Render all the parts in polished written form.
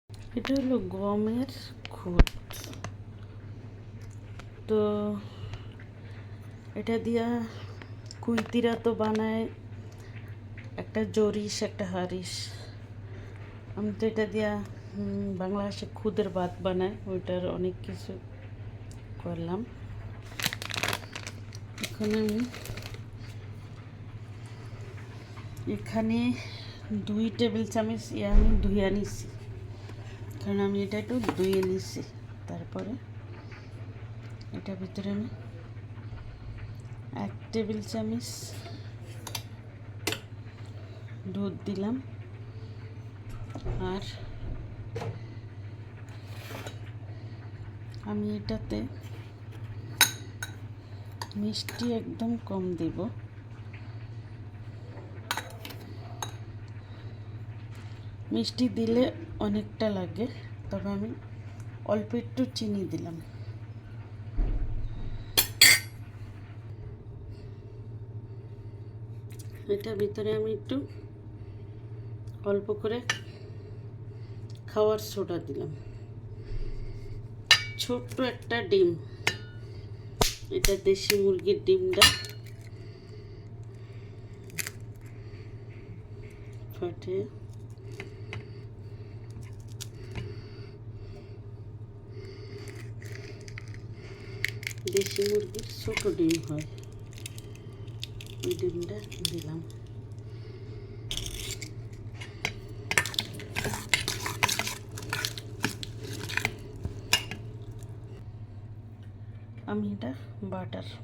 এটা হলো গমের খুদ। তো এটা দিয়া কুইতিরা তো বানায় একটা জরিস একটা হারিস। আমি তো এটা দিয়া বাংলাদেশে খুদের ভাত বানায়, ওইটার অনেক কিছু করলাম। এখন আমি এখানে 2 টেবিল চামচ আমি ধুয়ে নিছি, কারণ আমি এটা একটু ধুয়ে নিছি। তারপরে এটার ভিতরে আমি 1 টেবিল চামচ দুধ দিলাম, আর আমি এটাতে মিষ্টি একদম কম দেব। মিষ্টি দিলে অনেকটা লাগে, তবে আমি অল্প একটু চিনি দিলাম। এটার ভিতরে আমি একটু অল্প করে খাওয়ার সোডা দিলাম। ছোট্ট একটা ডিম, এটা দেশি মুরগির ডিমটা ফাটিয়ে দেশি মুরগির ছোট ডিম হয়, ওই ডিমটা দিলাম। আমি এটা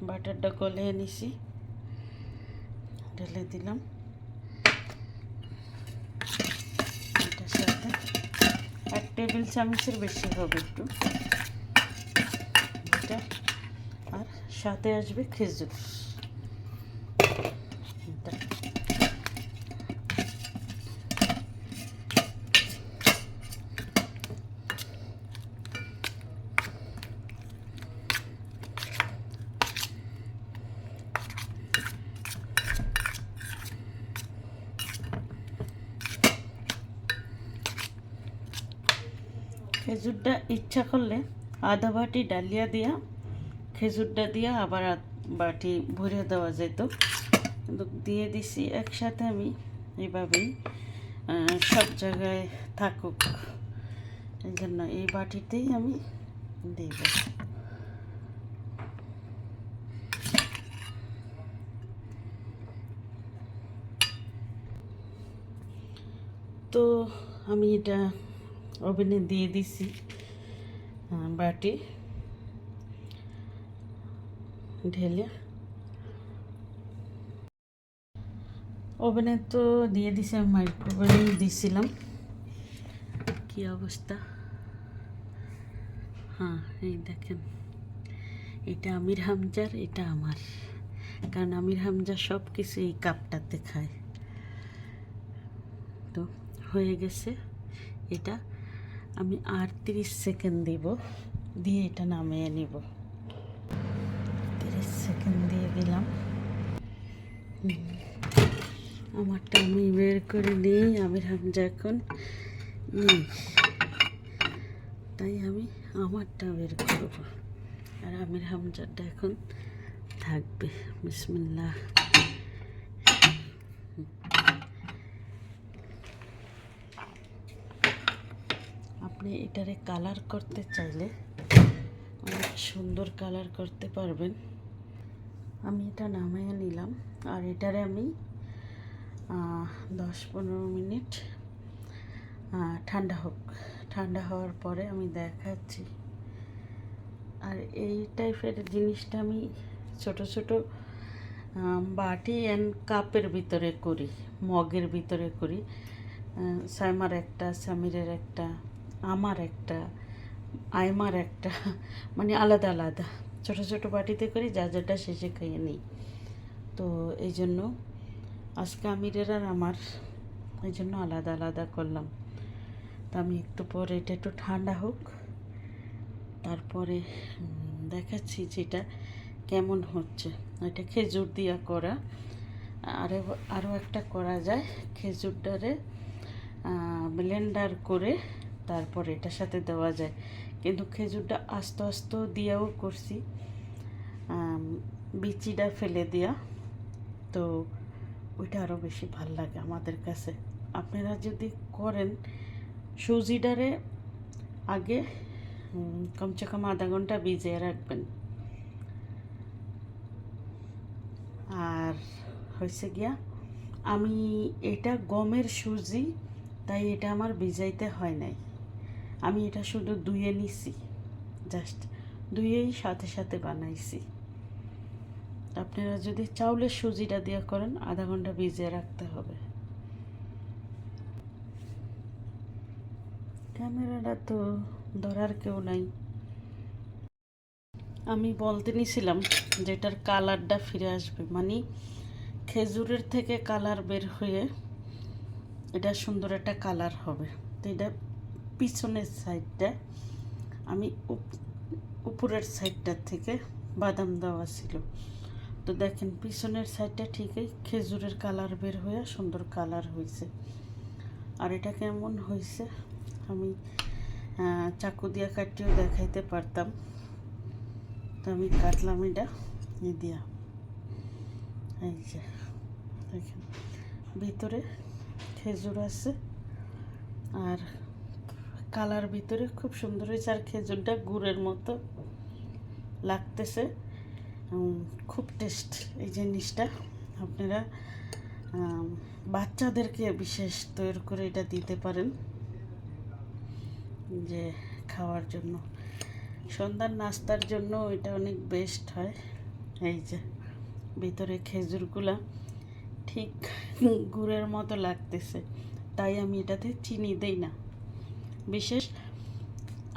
বাটারটা গলে নিছি, ঢেলে দিলাম। এটার সাথে 1 টেবিল চামচের বেশি হবে একটু, এটা আর সাথে আসবে খেজুর। খেজুরটা ইচ্ছা করলে আধা বাটি ডালিয়া দিয়া খেজুরটা দিয়া আবার বাটি ভরে দেওয়া যেত, কিন্তু দিয়ে দিছি একসাথে। আমি এইভাবেই সব জায়গায় থাকুক, এই জন্য এই বাটিতেই আমি দেব। তো আমি এটা ওভেনে দিয়ে দিছি, বাটি ঢেলে। ওভেনে তো দিয়ে দিছি, আমি মাইক্রোওয়েভেই দিছিলাম। কি অবস্থা! হ্যাঁ, এই দেখেন, এটা আমির হামজার, এটা আমার, কারণ আমির হামজা সব কিছু এই কাপটাতে খায়। তো হয়ে গেছে এটা। আমি আর 30 সেকেন্ড দিব, দিয়ে এটা নামিয়ে নিব। 30 সেকেন্ড দিয়ে দিলাম। আমারটা আমি বের করে নিই, আমির হামজা এখন তাই আমি আমারটা বের করব, আর আমির হামজাটা এখন থাকবে। বিসমিল্লাহ। আপনি এটারে কালার করতে চাইলে অনেক সুন্দর কালার করতে পারবেন। আমি এটা নামিয়ে নিলাম, আর এটারে আমি 10-15 মিনিট ঠান্ডা হোক। ঠান্ডা হওয়ার পরে আমি দেখাচ্ছি। আর এই টাইপের জিনিসটা আমি ছোট ছোট বাটি অ্যান্ড কাপের ভিতরে করি, মগের ভিতরে করি। সাইমার একটা, সামিরের একটা, আমার একটা, আইমার একটা, মানে আলাদা আলাদা ছোট ছোট বাটিতে করি, যা যেটা শেষে খাইয়ে নিই। তো এই জন্য আজকে আমিরের আর আমার, এই জন্য আলাদা আলাদা করলাম। তো আমি একটু পরে এটা একটু ঠান্ডা হোক, তারপরে দেখাচ্ছি যেটা কেমন হচ্ছে। এটা খেজুর দিয়া করা, আরও একটা করা যায়। খেজুরটারে ব্লেন্ডার করে তারপর এটার সাথে দেওয়া যায়, কিন্তু খেজুরটা আস্তে আস্তে দিয়েও করছি, বিচিটা ফেলে দিয়া, তো ওইটা আরও বেশি ভাল লাগে আমাদের কাছে। আপনারা যদি করেন, সুজিটারে আগে কমসে কম আধা ঘন্টা ভিজিয়ে রাখবেন। আর হয়েছে গিয়া, আমি এটা গমের সুজি, তাই এটা আমার ভিজাইতে হয় নাই, আমি এটা শুধু ধুয়ে নিছি, জাস্ট ধুয়েই সাথে সাথে বানাইছি। আপনারা যদি চাউলের সুজিটা দিয়ে করেন, আধা ঘন্টা ভিজিয়ে রাখতে হবে। ক্যামেরাটা তো ধরার কেউ নাই। আমি বলতে নিছিলাম যেটার কালারটা ফিরে আসবে, মানে খেজুরের থেকে কালার বের হয়ে এটা সুন্দর একটা কালার হবে। তো এটা পিছনের সাইডটা, আমি উপরের সাইডটার থেকে বাদাম দেওয়া ছিল, তো দেখেন পিছনের সাইডটা ঠিকই খেজুরের কালার বের হয়ে সুন্দর কালার হয়েছে। আর এটা কেমন হয়েছে আমি চাকু দিয়ে কাটিয়েও দেখাইতে পারতাম, তো আমি কাটলাম এটা দিয়া। এই যে দেখেন ভিতরে খেজুর আছে, আর কালার ভিতরে খুব সুন্দর হয়েছে, আর খেজুরটা গুড়ের মতো লাগতেছে, খুব টেস্ট এই জিনিসটা। আপনারা বাচ্চাদেরকে বিশেষ তৈরি করে এটা দিতে পারেন, যে খাওয়ার জন্য, সন্ধ্যার নাস্তার জন্য এটা অনেক বেস্ট হয়। এই যে ভিতরে খেজুরগুলা ঠিক গুড়ের মতো লাগতেছে, তাই আমি এটাতে চিনি দেই না, বিশেষ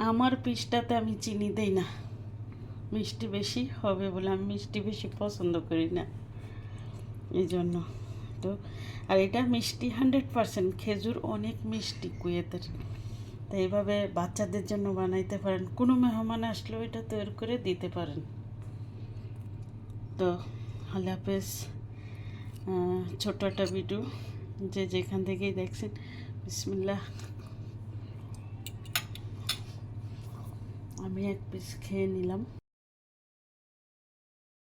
আমার পিসটাতে আমি চিনি দেই না, মিষ্টি বেশি হবে বলে, আমি মিষ্টি বেশি পছন্দ করি না, এই জন্য। তো আর এটা মিষ্টি 100%, খেজুর অনেক মিষ্টি কুয়েতের, তো এইভাবে বাচ্চাদের জন্য বানাইতে পারেন, কোনো মেহমান আসলেও এটা তৈরি করে দিতে পারেন। তো আল্লাহ হাফেজ। ছোট্ট একটা ভিডিও, যে যেখান থেকেই দেখছেন, বিসমিল্লাহ। আমি এক পিস খেয়ে নিলাম।